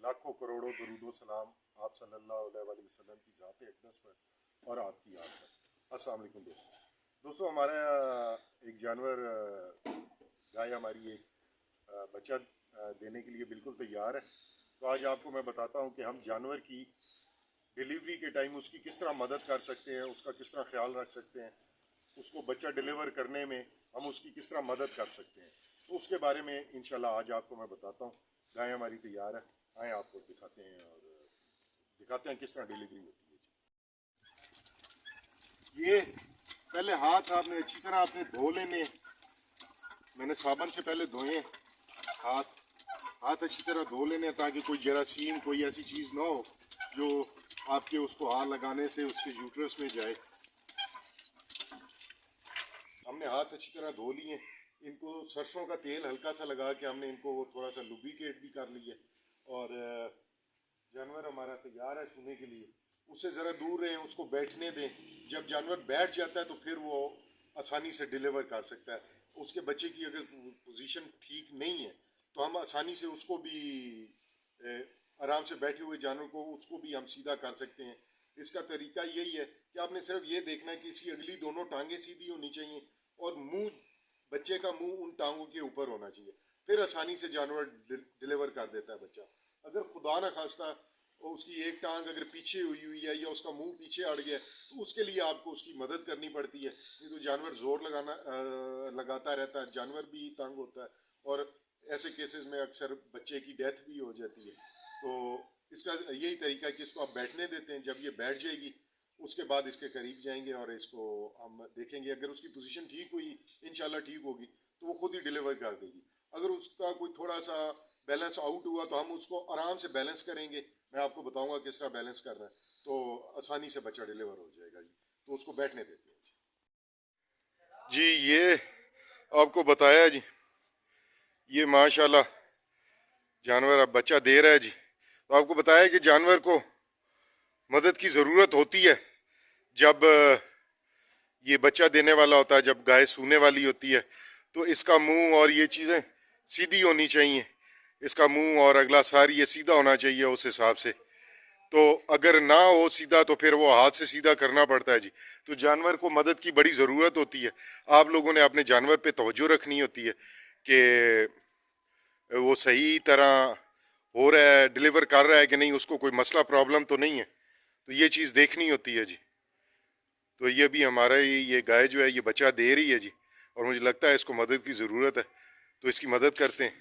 लाखों करोड़ों दरूदो सलाम आप सल्लल्लाहु अलैहि वसल्लम की ज़ात अक़दस पर और आपकी याद पर। अस्सलाम वालेकुम दोस्तों हमारा एक जानवर गाय हमारी एक बच्चा देने के लिए बिल्कुल तैयार है। तो आज आपको मैं बताता हूँ कि हम जानवर की डिलीवरी के टाइम उसकी किस तरह मदद कर सकते हैं, उसका किस तरह ख्याल रख सकते हैं, उसको बच्चा डिलीवर करने में हम उसकी किस तरह मदद कर सकते हैं। तो उसके बारे में इंशाल्लाह आज आपको मैं बताता हूँ। गाय हमारी तैयार है, आए आपको दिखाते हैं और दिखाते हैं किस तरह डिलीवरी होती है। ये पहले हाथ आपने अच्छी तरह आपने धो लेने। मैंने साबुन से पहले धोए हाथ हाथ अच्छी तरह धो लेने ताकि कोई जरासीम कोई ऐसी चीज़ ना हो जो आपके उसको हाथ लगाने से उसके यूट्रस में जाए। हमने हाथ अच्छी तरह धो लिए। इनको सरसों का तेल हल्का सा लगा के हमने इनको थोड़ा सा लुब्रिकेट भी कर लिए और जानवर हमारा तैयार है सोने के लिए। उससे ज़रा दूर रहें, उसको बैठने दें। जब जानवर बैठ जाता है तो फिर वो आसानी से डिलीवर कर सकता है। उसके बच्चे की अगर पोजीशन ठीक नहीं है तो हम आसानी से उसको भी आराम से बैठे हुए जानवर को उसको भी हम सीधा कर सकते हैं। इसका तरीका यही है कि आपने सिर्फ ये देखना है कि इसकी अगली दोनों टांगें सीधी होनी चाहिए और मुंह बच्चे का मुंह उन टांगों के ऊपर होना चाहिए। फिर आसानी से जानवर डिलीवर कर देता है बच्चा। अगर खुदा न खास्ता उसकी एक टांग अगर पीछे हुई हुई है या उसका मुंह पीछे अड़ गया तो उसके लिए आपको उसकी मदद करनी पड़ती है। नहीं तो जानवर जोर लगाता रहता है, जानवर भी तंग होता है और ऐसे केसेस में अक्सर बच्चे की डेथ भी हो जाती है। तो इसका यही तरीका है कि इसको आप बैठने देते हैं। जब ये बैठ जाएगी उसके बाद इसके करीब जाएंगे और इसको हम देखेंगे। अगर उसकी पोजीशन ठीक हुई, इंशाल्लाह ठीक होगी, तो वो खुद ही डिलीवर कर देगी। अगर उसका कोई थोड़ा सा बैलेंस आउट हुआ तो हम उसको आराम से बैलेंस करेंगे। मैं आपको बताऊंगा किस तरह बैलेंस करना है, तो आसानी से बच्चा डिलीवर हो जाएगा जी। तो उसको बैठने देते हैं जी। ये आपको बताया जी, ये माशाल्लाह जानवर अब बच्चा दे रहा है जी। तो आपको बताया कि जानवर को मदद की ज़रूरत होती है जब ये बच्चा देने वाला होता है, जब गाय सूने वाली होती है। तो इसका मुंह और ये चीज़ें सीधी होनी चाहिए। इसका मुंह और अगला सार ये सीधा होना चाहिए उस हिसाब से। तो अगर ना हो सीधा तो फिर वो हाथ से सीधा करना पड़ता है जी। तो जानवर को मदद की बड़ी ज़रूरत होती है। आप लोगों ने अपने जानवर पे तवज्जो रखनी होती है कि वो सही तरह हो रहा है, डिलीवर कर रहा है कि नहीं, उसको कोई मसला प्रॉब्लम तो नहीं है। तो ये चीज़ देखनी होती है जी। तो ये भी हमारा ये गाय जो है ये बच्चा दे रही है जी और मुझे लगता है इसको मदद की ज़रूरत है, तो इसकी मदद करते हैं।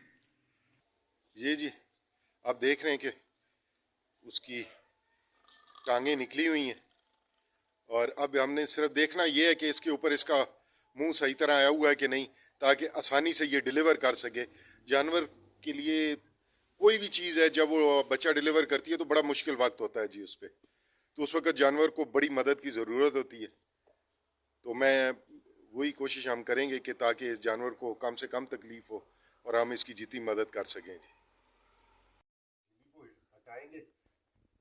ये जी आप देख रहे हैं कि उसकी टांगें निकली हुई हैं और अब हमने सिर्फ देखना ये है कि इसके ऊपर इसका मुंह सही तरह आया हुआ है कि नहीं, ताकि आसानी से ये डिलीवर कर सके। जानवर के लिए कोई भी चीज़ है जब वो बच्चा डिलीवर करती है तो बड़ा मुश्किल वक्त होता है जी उस पर। तो उस वक्त जानवर को बड़ी मदद की ज़रूरत होती है। तो मैं वही कोशिश हम करेंगे कि ताकि इस जानवर को कम से कम तकलीफ़ हो और हम इसकी जितनी मदद कर सकें जी। हटाएंगे।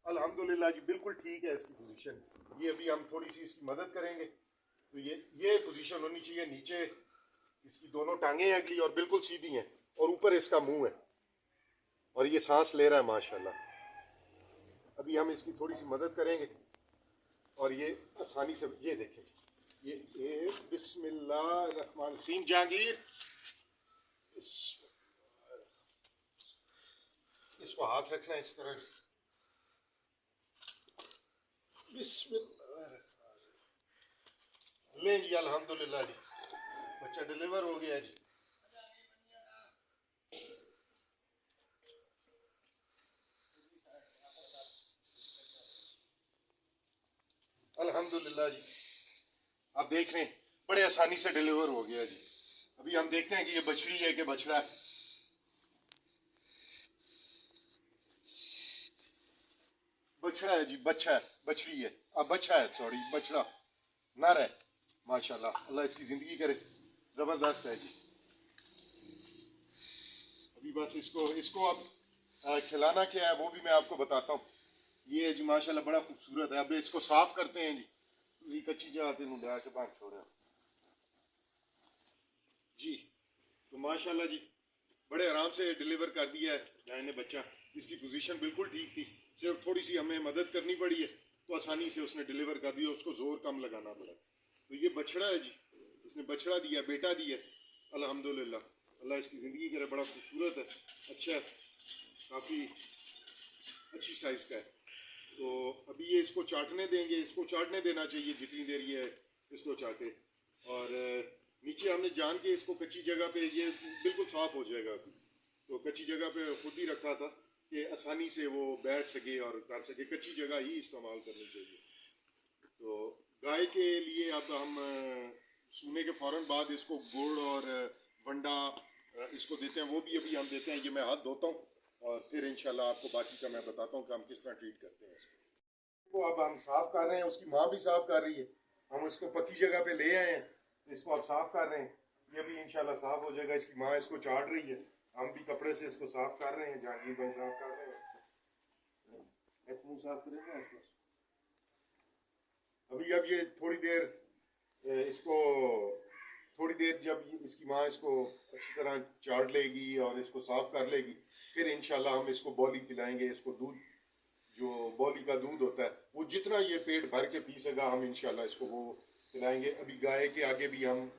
अल्हम्दुलिल्लाह जी बिल्कुल ठीक है इसकी पोजीशन। ये अभी हम थोड़ी सी इसकी मदद करेंगे। तो ये पोजीशन होनी चाहिए। नीचे इसकी दोनों टांगें अगली और बिल्कुल सीधी हैं और ऊपर इसका मुंह है और ये सांस ले रहा है माशाल्लाह। अभी हम इसकी थोड़ी सी मदद करेंगे और ये आसानी से ये देखें। ये बिस्मिल्लाहिर्रहमानिर्रहीम। जहांगीर इसको हाथ रखना है इस तरह। बिस्मिल्लाह ले जी। अल्हम्दुलिल्लाह जी बच्चा डिलीवर हो गया जी। अल्हम्दुलिल्लाह जी आप देख रहे हैं बड़े आसानी से डिलीवर हो गया जी। अभी हम देखते हैं कि ये बछड़ी है कि बछड़ा है। बछड़ा है जी, बच्चा है, बछड़ी है। अब बच्चा है, सॉरी बछड़ा नर है। माशाल्लाह अल्लाह इसकी जिंदगी करे। जबरदस्त है जी। अभी बस इसको इसको अब खिलाना क्या है वो भी मैं आपको बताता हूँ। ये जी माशाल्लाह बड़ा खूबसूरत है। अब इसको साफ करते हैं जी। कच्ची जगह तेन लिया के बांध छोड़ा जी। तो माशाल्लाह जी बड़े आराम से डिलीवर कर दिया है गाय ने बच्चा। इसकी पोजीशन बिल्कुल ठीक थी, सिर्फ थोड़ी सी हमें मदद करनी पड़ी है तो आसानी से उसने डिलीवर कर दिया, उसको जोर कम लगाना पड़ा। तो ये बछड़ा है जी, इसने बछड़ा दिया, बेटा दिया, अल्हम्दुलिल्लाह। अल्लाह इसकी ज़िंदगी करे, बड़ा खूबसूरत है, अच्छा है, काफ़ी अच्छी साइज़ का है। तो अभी ये इसको चाटने देंगे, इसको चाटने देना चाहिए जितनी देर ये इसको चाटे। और नीचे हमने जान के इसको कच्ची जगह पे, ये बिल्कुल साफ़ हो जाएगा अभी, तो कच्ची जगह पे खुद ही रखा था कि आसानी से वो बैठ सके और कर सके, कच्ची जगह ही इस्तेमाल करनी चाहिए। तो गाय के लिए अब हम सूने के फ़ौरन बाद इसको गुड़ और वंडा इसको देते हैं, वो भी अभी हम देते हैं। ये मैं हाथ धोता हूँ और फिर इंशाल्लाह आपको बाकी का मैं बताता हूँ कि हम किस तरह ट्रीट करते हैं इसको। अब हम साफ़ कर रहे हैं, उसकी माँ भी साफ़ कर रही है, हम इसको पक्की जगह पे ले आए हैं, इसको अब साफ़ कर रहे हैं। ये भी इंशाल्लाह साफ़ हो जाएगा। इसकी माँ इसको चाट रही है, हम भी कपड़े से इसको साफ़ कर रहे हैं, जहांगीर भाई साफ़ कर रहे हैं, मुँह साफ़ करेंगे आसपास। अभी अब ये थोड़ी देर इसको, थोड़ी देर जब इसकी माँ इसको अच्छी तरह चाट लेगी और इसको साफ़ कर लेगी, फिर इंशाल्लाह हम इसको बॉली पिलाएंगे। इसको दूध, जो बॉली का दूध होता है, वो जितना ये पेट भर के पी सका हम इंशाल्लाह इसको वो पिलाएंगे। अभी गाय के आगे भी हम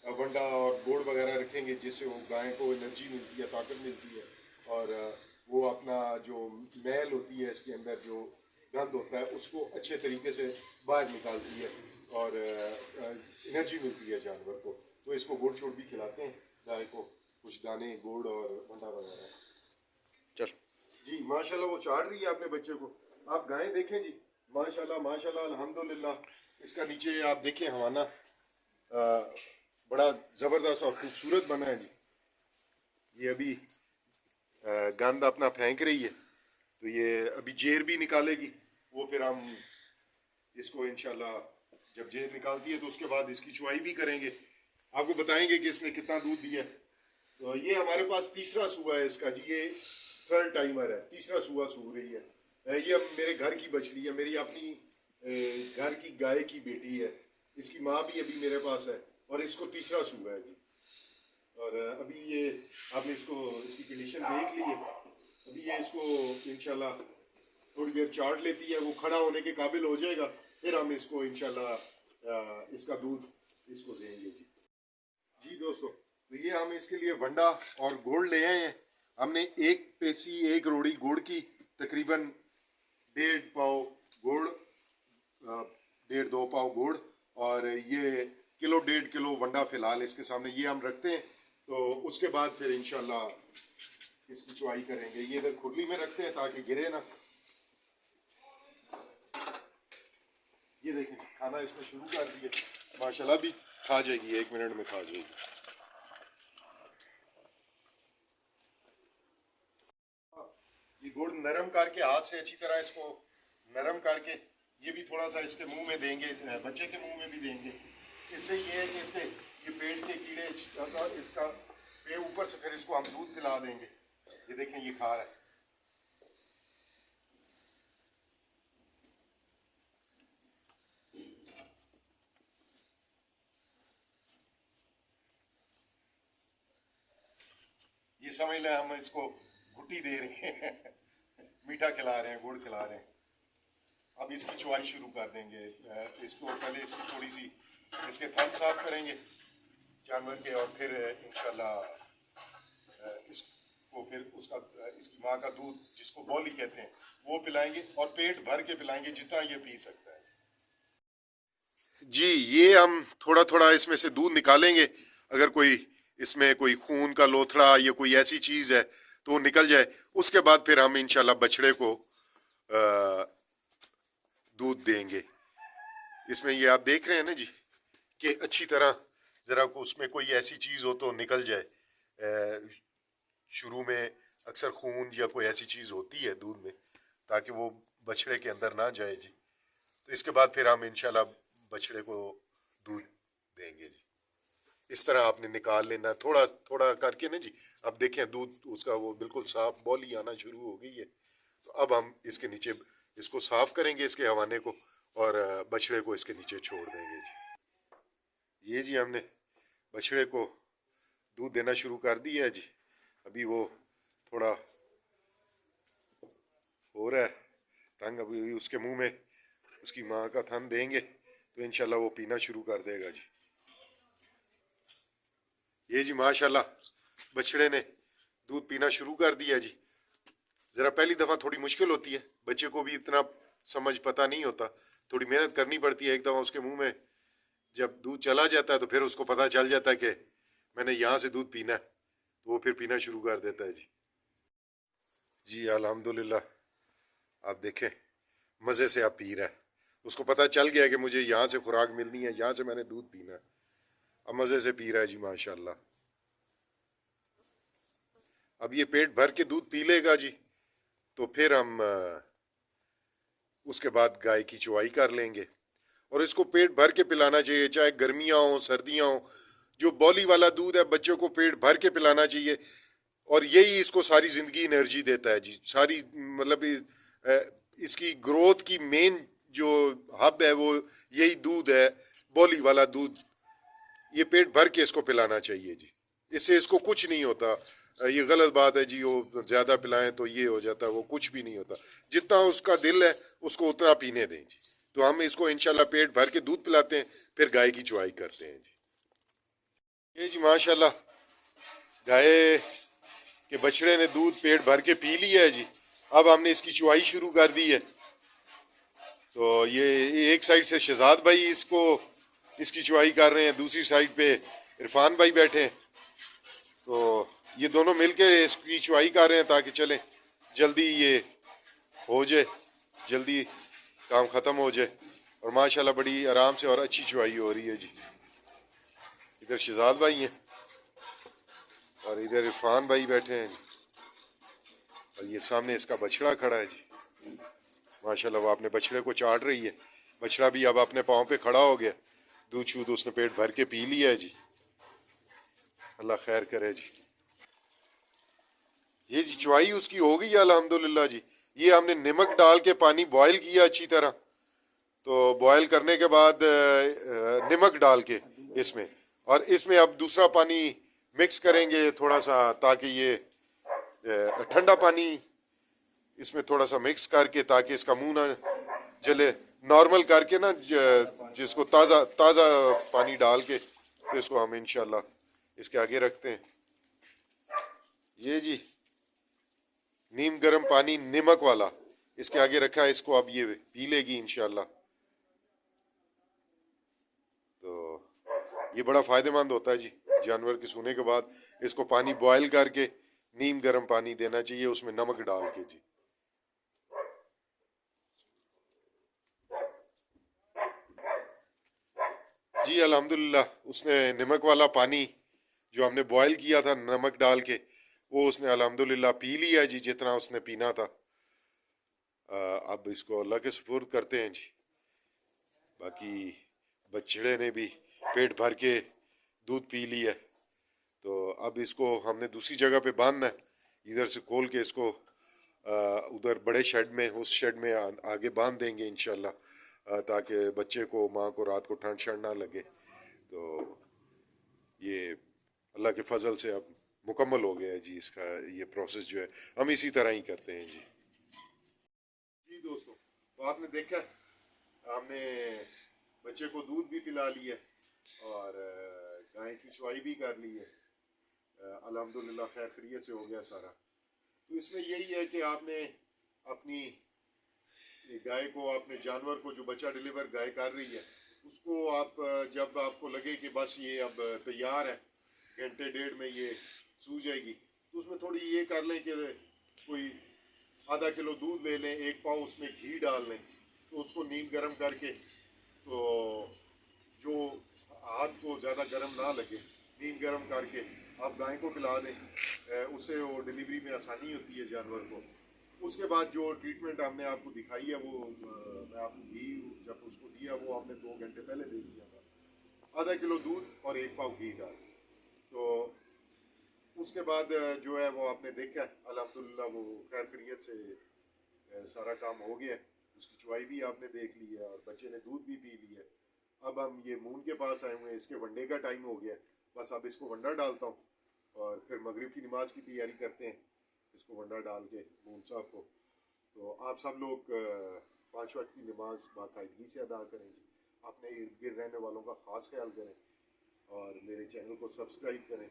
वंडा और गुड़ वगैरह रखेंगे, जिससे वो गाय को एनर्जी मिलती है, ताकत मिलती है, और वो अपना जो मैल होती है इसके अंदर, जो गंद होता है, उसको अच्छे तरीके से बाहर निकालती है और एनर्जी मिलती है जानवर को। तो इसको गुड़ छोड़ भी खिलाते हैं गाय को, कुछ दाने गुड़ और वंडा वगैरह। चल जी, माशाल्लाह वो चाट रही है अपने बच्चे को। आप गाय देखें जी, माशाल्लाह माशाल्लाह अल्हम्दुलिल्लाह। इसका नीचे आप देखें हवाना बड़ा ज़बरदस्त और खूबसूरत बना है जी। ये अभी गंद अपना फेंक रही है, तो ये अभी जेर भी निकालेगी, वो फिर हम इसको इंशाल्लाह जब जेर निकालती है तो उसके बाद इसकी चुवाई भी करेंगे, आपको बताएंगे कि इसने कितना दूध दिया। तो ये हमारे पास तीसरा सूआ है इसका जी, ये थर्ड टाइमर है, तीसरा सूआ सूख रही है। ये मेरे घर की बछड़ी है, मेरी अपनी घर की गाय की बेटी है, इसकी माँ भी अभी मेरे पास है, और इसको तीसरा सूआ है जी। और अभी ये आपने इसको, इसकी कंडीशन देख ली है। अभी ये इसको इंशाल्लाह थोड़ी देर चाट लेती है, वो खड़ा होने के काबिल हो जाएगा, फिर हम इसको इंशाल्लाह इसका दूध इसको देंगे जी। जी दोस्तों, तो ये हम इसके लिए वंडा और गुड़ ले आए हैं। हमने एक पेसी, एक रोड़ी गुड़ की, तकरीबन 1.5 पाव गुड़, 1.5-2 पाव गुड़, और ये किलो 1.5 किलो वंडा फिलहाल इसके सामने ये हम रखते हैं। तो उसके बाद फिर इंशाल्लाह इसकी चुवाई करेंगे। ये इधर खुरली में रखते हैं ताकि गिरे ना। ये देखें खाना इसने शुरू कर दिया, माशाल्लाह भी खा जाएगी, 1 मिनट में खा जाएगी। ये गुड़ नरम करके हाथ से अच्छी तरह इसको नरम करके, ये भी थोड़ा सा इसके मुंह में देंगे, बच्चे के मुंह में भी देंगे। इससे ये है कि इसके ये पेट के कीड़े, इसका पे ऊपर से फिर इसको हम दूध पिला देंगे। ये देखें ये खा रहा है। ये समझ लें हम इसको घुट्टी दे रहे हैं मीठा खिला रहे हैं, गुड़ खिला रहे हैं। अब इसकी चुवाई शुरू कर देंगे। इसको पहले इसकी थोड़ी सी इसके थन साफ करेंगे जानवर के, और फिर इंशाल्लाह इसको फिर उसका, इसकी माँ का दूध जिसको बॉली कहते हैं वो पिलाएंगे, और पेट भर के पिलाएंगे जितना ये पी सकता है जी। ये हम थोड़ा थोड़ा इसमें से दूध निकालेंगे, अगर कोई इसमें कोई खून का लोथड़ा या कोई ऐसी चीज़ है तो वो निकल जाए। उसके बाद फिर हम इंशाल्लाह बछड़े को दूध देंगे। इसमें ये आप देख रहे हैं ना जी कि अच्छी तरह ज़रा को उसमें कोई ऐसी चीज़ हो तो निकल जाए। शुरू में अक्सर खून या कोई ऐसी चीज़ होती है दूध में, ताकि वो बछड़े के अंदर ना जाए जी। तो इसके बाद फिर हम इंशाल्लाह बछड़े को दूध देंगे जी। इस तरह आपने निकाल लेना थोड़ा थोड़ा करके ना जी। अब देखें दूध उसका वो बिल्कुल साफ बॉली आना शुरू हो गई है। तो अब हम इसके नीचे इसको साफ करेंगे, इसके हवाने को, और बछड़े को इसके नीचे छोड़ देंगे जी। ये जी हमने बछड़े को दूध देना शुरू कर दिया है जी। अभी वो थोड़ा हो रहा है तंग। अभी उसके मुंह में उसकी माँ का थन देंगे तो इंशाल्लाह वो पीना शुरू कर देगा जी। ये जी माशाल्लाह बछड़े ने दूध पीना शुरू कर दिया जी। ज़रा पहली दफ़ा थोड़ी मुश्किल होती है, बच्चे को भी इतना समझ पता नहीं होता, थोड़ी मेहनत करनी पड़ती है। एक दफ़ा उसके मुंह में जब दूध चला जाता है तो फिर उसको पता चल जाता है कि मैंने यहाँ से दूध पीना है, तो वो फिर पीना शुरू कर देता है जी। जी अल्हम्दुलिल्लाह, आप देखें मज़े से आप पी रहा है, उसको पता चल गया कि मुझे यहाँ से खुराक मिलनी है, यहाँ से मैंने दूध पीना है। अब मज़े से पी रहा है जी माशाल्लाह। अब ये पेट भर के दूध पी लेगा जी तो फिर हम उसके बाद गाय की चुवाई कर लेंगे। और इसको पेट भर के पिलाना चाहिए, चाहे गर्मियाँ हो सर्दियाँ हो। जो बॉली वाला दूध है बच्चों को पेट भर के पिलाना चाहिए, और यही इसको सारी ज़िंदगी एनर्जी देता है जी। सारी मतलब इसकी ग्रोथ की मेन जो हब है वो यही दूध है, बॉली वाला दूध। ये पेट भर के इसको पिलाना चाहिए जी, इससे इसको कुछ नहीं होता। ये गलत बात है जी, वो ज़्यादा पिलाएं तो ये हो जाता है, वो कुछ भी नहीं होता। जितना उसका दिल है उसको उतना पीने दें जी। तो हम इसको इंशाल्लाह पेट भर के दूध पिलाते हैं, फिर गाय की चुवाई करते हैं जी। ये जी माशाल्लाह गाय के बछड़े ने दूध पेट भर के पी लिया है जी। अब हमने इसकी चुवाई शुरू कर दी है। तो ये एक साइड से शहजाद भाई इसको इसकी चुवाई कर रहे हैं, दूसरी साइड पे इरफान भाई बैठे हैं। तो ये दोनों मिलके इसकी चुवाई कर रहे हैं ताकि चले जल्दी ये हो जाए, जल्दी काम ख़त्म हो जाए। और माशाल्लाह बड़ी आराम से और अच्छी चुवाई हो रही है जी। इधर शहजाद भाई हैं और इधर इरफान भाई बैठे हैं, और ये सामने इसका बछड़ा खड़ा है जी। माशाल्लाह वो अपने बछड़े को चाट रही है। बछड़ा भी अब अपने पाँव पे खड़ा हो गया, दूध शूध उसने पेट भर के पी लिया है जी। अल्लाह खैर करे जी। ये जी चुवाई उसकी हो गई है अल्हम्दुलिल्लाह जी। ये हमने नमक डाल के पानी बॉयल किया अच्छी तरह। तो बॉयल करने के बाद नमक डाल के इसमें, और इसमें अब दूसरा पानी मिक्स करेंगे थोड़ा सा, ताकि ये ठंडा पानी इसमें थोड़ा सा मिक्स करके, ताकि इसका मुंह ना जले। नॉर्मल करके ना जिसको ताज़ा ताज़ा पानी डाल के, तो इसको हम इंशाल्लाह इसके आगे रखते हैं। ये जी नीम गर्म पानी नमक वाला इसके आगे रखा है, इसको अब ये पी लेगी इंशाल्लाह। तो ये बड़ा फ़ायदेमंद होता है जी। जानवर के सोने के बाद इसको पानी बॉयल करके नीम गर्म पानी देना चाहिए, उसमें नमक डाल के जी। जी अल्हम्दुलिल्लाह, उसने नमक वाला पानी जो हमने बॉयल किया था नमक डाल के, वो उसने अल्हम्दुलिल्लाह पी लिया जी, जितना उसने पीना था। अब इसको अल्लाह के सुपुर्द करते हैं जी। बाकी बछड़े ने भी पेट भर के दूध पी लिया है। तो अब इसको हमने दूसरी जगह पे बांधना है, इधर से खोल के इसको उधर बड़े शेड में, उस शेड में आगे बांध देंगे इंशाल्लाह, ताकि बच्चे को, माँ को रात को ठंड शंड ना लगे। तो ये अल्लाह के फजल से अब मुकम्मल हो गया है जी। इसका ये प्रोसेस जो है हम इसी तरह ही करते हैं जी। जी दोस्तों, तो आपने देखा हमने बच्चे को दूध भी पिला लिया और गाय की चुवाई भी कर ली है। अल्हम्दुलिल्लाह खैर खैरियत से हो गया सारा। तो इसमें यही है कि आपने अपनी गाय को, अपने जानवर को, जो बच्चा डिलीवर गाय कर रही है, उसको आप जब आपको लगे कि बस ये अब तैयार है, घंटे डेढ़ में ये सूज जाएगी, तो उसमें थोड़ी ये कर लें कि कोई आधा किलो दूध ले लें, एक पाव उसमें घी डाल लें, तो उसको नीम गर्म करके, तो जो हाथ को ज़्यादा गर्म ना लगे, नीम गर्म करके आप गाय को पिला दें। उससे वो डिलीवरी में आसानी होती है जानवर को। उसके बाद जो ट्रीटमेंट हमने आपको दिखाई है वो मैं आपको घी जब उसको दिया वो हमने 2 घंटे पहले दे दिया था, आधा किलो दूध और एक पाव घी डाल। तो उसके बाद जो है वो आपने देखा अल्हम्दुलिल्लाह वो खैर खैरियत से सारा काम हो गया। उसकी चुवाई भी आपने देख ली है और बच्चे ने दूध भी पी लिया। अब हम ये मून के पास आए हुए हैं, इसके वनडे का टाइम हो गया, बस अब इसको वंडा डालता हूँ और फिर मगरिब की नमाज की तैयारी करते हैं इसको वंडा डाल के मून साहब को। तो आप सब लोग 5 वक्त की नमाज बाकायदगी से अदा करें जी। अपने इर्द गिर्द रहने वालों का ख़ास ख्याल करें और मेरे चैनल को सब्सक्राइब करें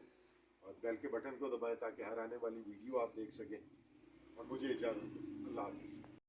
और बेल के बटन को दबाएं ताकि हर आने वाली वीडियो आप देख सकें। और मुझे इजाज़त दें। अल्लाह हाफ़िज़।